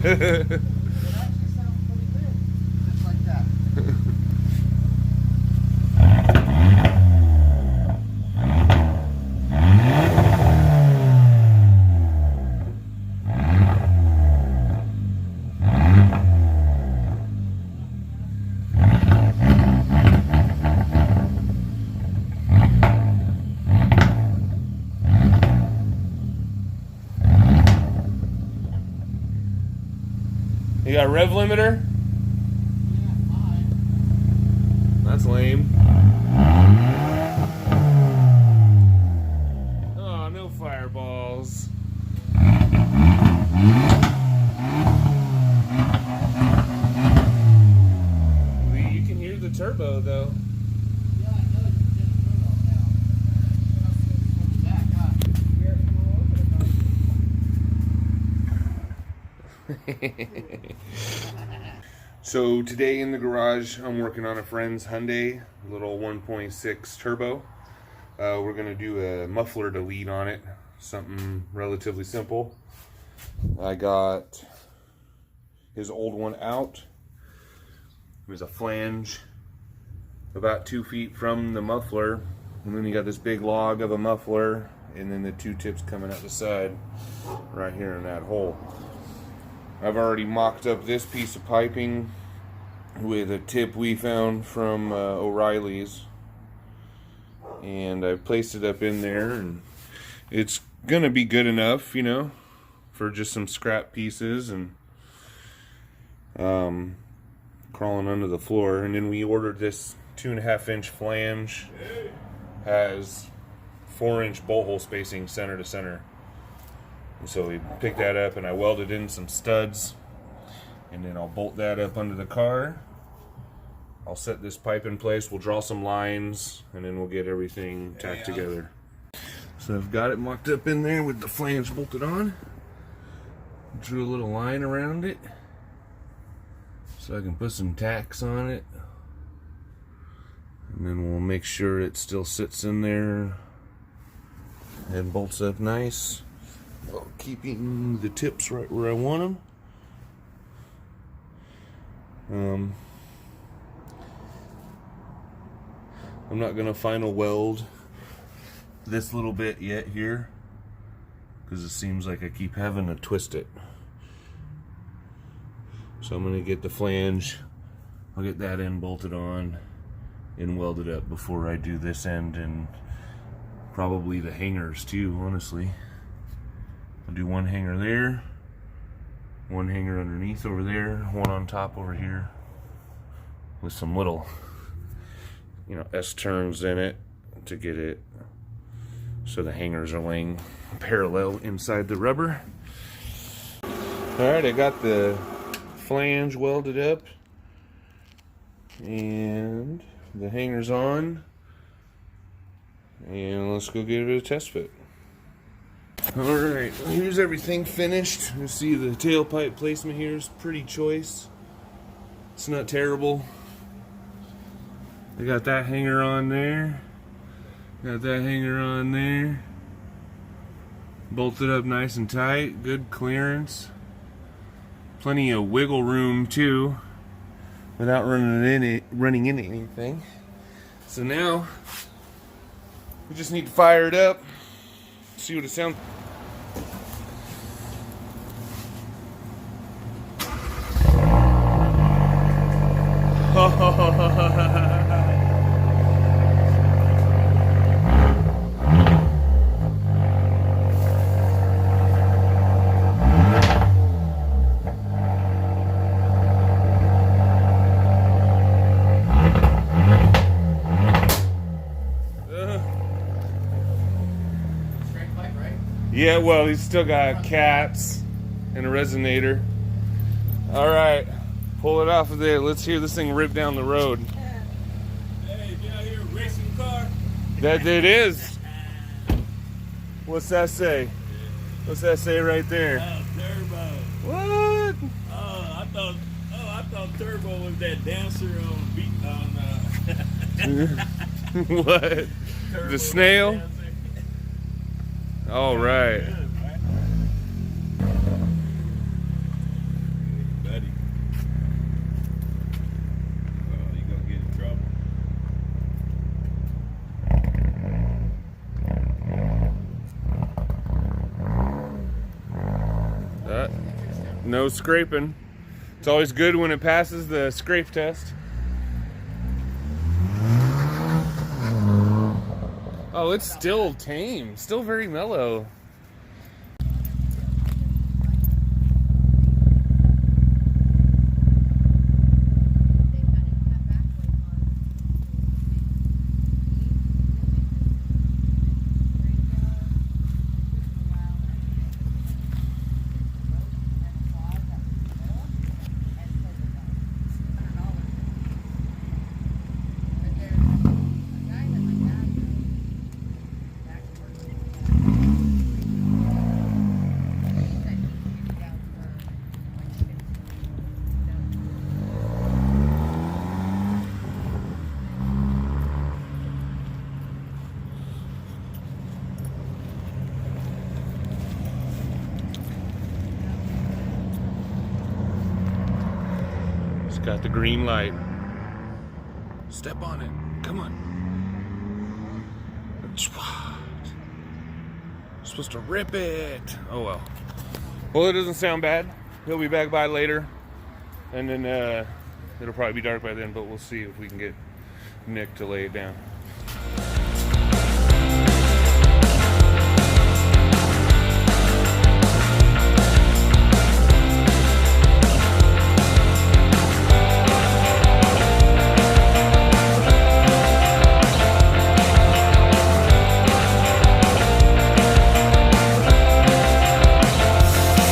actually sounds pretty good. Just like that. You got a rev limiter? That's lame. Oh, no fireballs. You can hear the turbo though. Yeah, I know you can get the turbo now. But I'll switch from the back, huh? So today in the garage, I'm working on a friend's Hyundai, little 1.6 turbo. We're gonna do a muffler delete on it, something relatively simple. I got his old one out. It was a flange about 2 feet from the muffler, and then you got this big log of a muffler, and then the two tips coming out the side right here in that hole. I've already mocked up this piece of piping with a tip we found from O'Reilly's, and I placed it up in there, and it's gonna be good enough, you know, for just some scrap pieces and crawling under the floor. And then we ordered this 2.5-inch flange, has 4-inch bolt hole spacing center to center. And so we picked that up and I welded in some studs, and then I'll bolt that up under the car. I'll set this pipe in place, we'll draw some lines, and then we'll get everything tacked together. So I've got it mocked up in there with the flange bolted on. Drew a little line around it so I can put some tacks on it, and then we'll make sure it still sits in there and bolts up nice, while keeping the tips right where I want them. I'm not gonna final weld this little bit yet here, because it seems like I keep having to twist it. So I'm gonna get the flange, I'll get that end bolted on and welded up before I do this end, and probably the hangers too, honestly. I'll do one hanger there, one hanger underneath over there, one on top over here, with some little, you know, S-turns in it to get it so the hangers are laying parallel inside the rubber. Alright, I got the flange welded up and the hangers on, and let's go give it a test fit. Alright, here's everything finished. You see the tailpipe placement here is pretty choice. It's not terrible. I got that hanger on there. Got that hanger on there. Bolted up nice and tight. Good clearance. Plenty of wiggle room too, without running into anything. So now we just need to fire it up. See what it sounds. Yeah, well, he's still got cats and a resonator. All right, pull it off of there. Let's hear this thing rip down the road. Hey, get out here, racing car. That it is. What's that say? What's that say right there? Oh, turbo. What? I thought turbo was that dancer on beat on. What? Turbo The snail? dancer. All right. Good, right? No scraping. It's always good when it passes the scrape test. Oh, it's still tame, still very mellow. Got the green light. Step on it. Come on. Supposed to rip it. Oh well. Well, it doesn't sound bad. He'll be back by later. And then it'll probably be dark by then, but we'll see if we can get Nick to lay it down.